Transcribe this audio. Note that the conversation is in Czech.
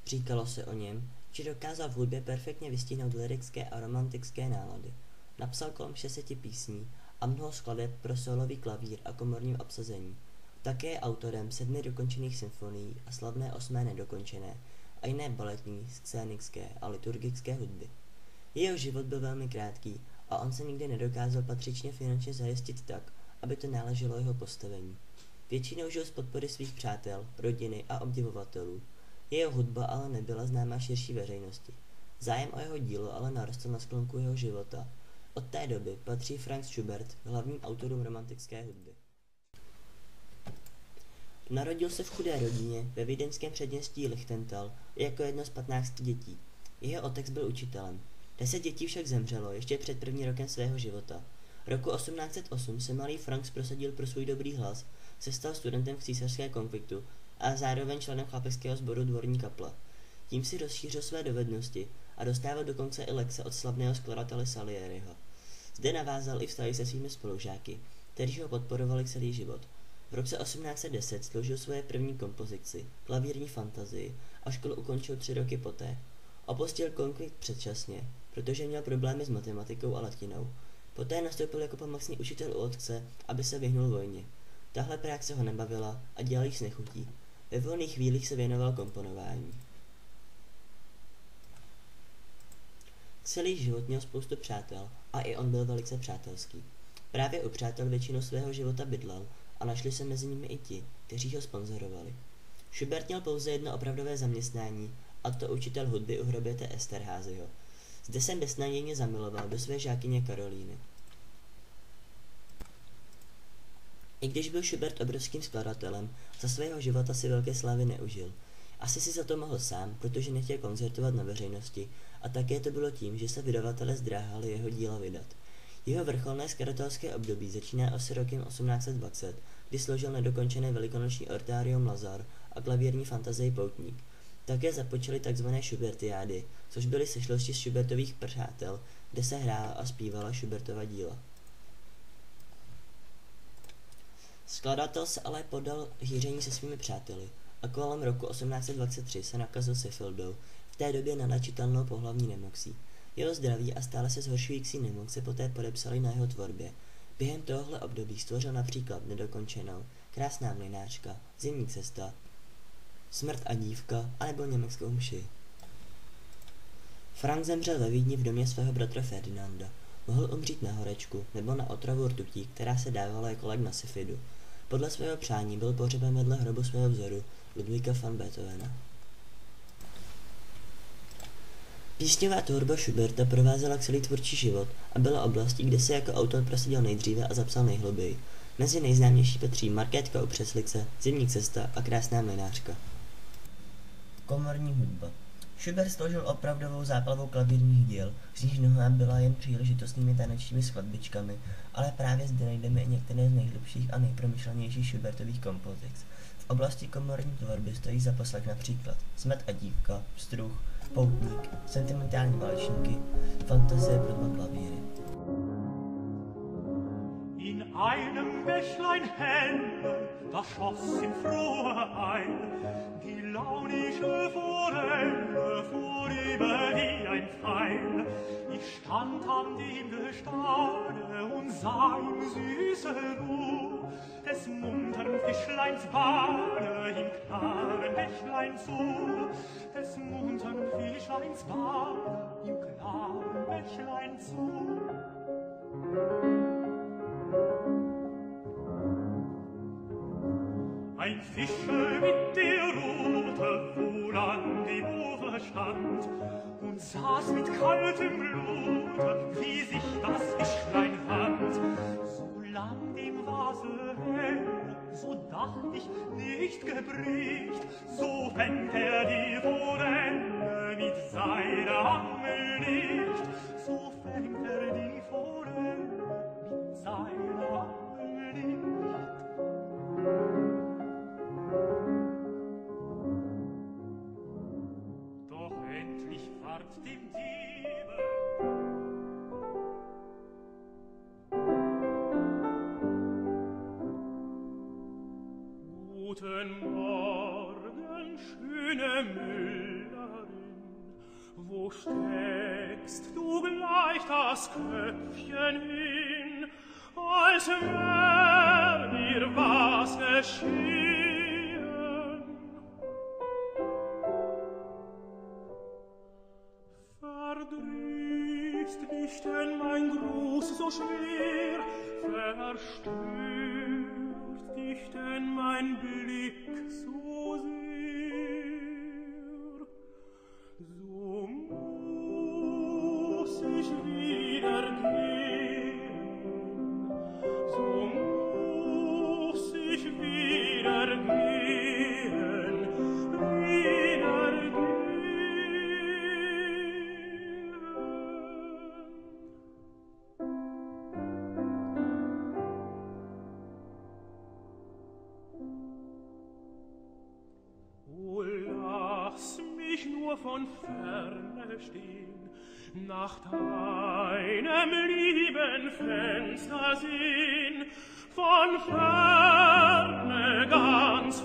Říkalo se o něm, že dokázal v hudbě perfektně vystihnout lyrické a romantické nálady. Napsal kolem 600 písní a mnoho skladeb pro solový klavír a komorním obsazení. Také je autorem 7 dokončených symfonií a slavné 8 nedokončené a jiné baletní, scénické a liturgické hudby. Jeho život byl velmi krátký a on se nikdy nedokázal patřičně finančně zajistit tak, aby to náleželo jeho postavení. Většinou žil z podpory svých přátel, rodiny a obdivovatelů. Jeho hudba ale nebyla známá širší veřejnosti. Zájem o jeho dílo ale narostl na sklonku jeho života. Od té doby patří Franz Schubert k hlavním autorům romantické hudby. Narodil se v chudé rodině ve vídeňském předměstí Lichtental jako jedno z 15 dětí. Jeho otec byl učitelem. 10 dětí však zemřelo ještě před prvním rokem svého života. Roku 1808 se malý Franz prosadil pro svůj dobrý hlas, se stal studentem v císařské konviktu a zároveň členem chlapeckého sboru dvorní kaple. Tím si rozšířil své dovednosti a dostával dokonce i lekce od slavného skladatele Salieriho. Zde navázal i vztahy se svými spolužáky, kteří ho podporovali celý život. V roce 1810 složil svoje první kompozici, klavírní fantazii, a školu ukončil 3 roky poté. Opustil konvikt předčasně, protože měl problémy s matematikou a latinou. Poté nastoupil jako pomocný učitel u otce, aby se vyhnul vojně. Tahle práce ho nebavila a dělal jí s nechutí. Ve volných chvílích se věnoval komponování. Celý život měl spoustu přátel a i on byl velice přátelský. Právě u přátel většinu svého života bydlel a našli se mezi nimi i ti, kteří ho sponzorovali. Schubert měl pouze jedno opravdové zaměstnání, a to učitel hudby u hraběte Esterházyho. Zde se beznadějně zamiloval do své žákyně Karolíny. I když byl Schubert obrovským skladatelem, za svého života si velké slávy neužil. Asi si za to mohl sám, protože nechtěl koncertovat na veřejnosti, a také to bylo tím, že se vydavatelé zdráhali jeho díla vydat. Jeho vrcholné skladatelské období začíná asi rokem 1820, kdy složil nedokončené velikonoční ortárium Lazar a klavírní fantazii Poutník. Také započaly tzv. Schubertiády, což byly sešlosti z Schubertových přátel, kde se hrála a zpívala Schubertova díla. Skladatel se ale podal hýření se svými přáteli a kolem roku 1823 se nakazil syfildou, v té době neléčitelnou pohlavní nemocí. Jeho zdraví a stále se zhoršující nemoc se poté podepsali na jeho tvorbě. Během tohohle období stvořil například Nedokončenou, Krásná mlynářka, Zimní cesta, Smrt a dívka anebo Německou mši. Franz zemřel ve Vídni v domě svého bratra Ferdinanda. Mohl umřít na horečku nebo na otravu rtutí, která se dávala jako lék na syfidu. Podle svého přání byl pohřeben vedle hrobu svého vzoru Ludvíka van Beethovena. Písňová tvorba Schuberta provázela celý tvůrčí život a byla oblastí, kde se jako autor prosadil nejdříve a zapsal nejhluběji. Mezi nejznámější patří Markétka u Přeslice, Zimní cesta a Krásná mlynářka. Komorní hudba. Schubert složil opravdovou záplavu klavírních děl, z nich mnohá byla jen příležitostnými tanečními skladbičkami, ale právě zde najdeme i některé z nejhlubších a nejpromyšlenějších Schubertových kompozic. V oblasti komorní tvorby stojí za poslech například Smrt a dívka, Pstruh, Poutník, Sentimentální válečníky, Fantazie pro 2 klavíry. In einem Bächlein helle, da schoss in froher Eil die launische Forelle vorüber wie ein Pfeil. Ich stand an dem Gestade und sah im süße Ruh des muntern Fischleins Bade im klaren Bächlein zu, des muntern Fischleins Bade im klaren Bächlein zu. Ein Fischer mit der Rute wohl an dem Ufer stand und saß mit kaltem Blute, wie sich das Fischlein fand. Solang dem Wasser hell, so dacht ich nicht gebricht, so fängt die Forelle mit seiner Angel nicht, so fängt die Forelle mit seiner Angel nicht. Doch endlich fahrt dem Diebe Guten Morgen, schöne Müller, Wo steckst du gleich das Köpfchen hin, als wär mir was geschehen? Verdrießt dich denn mein Gruß so schwer? Verstört dich denn mein Blick so sehr? So muss ich wieder gehen, so muss ich wieder gehen, wieder gehen. O, lass mich nur von ferne stehen, nach deinem lieben Fenster sehen, von ferne ganz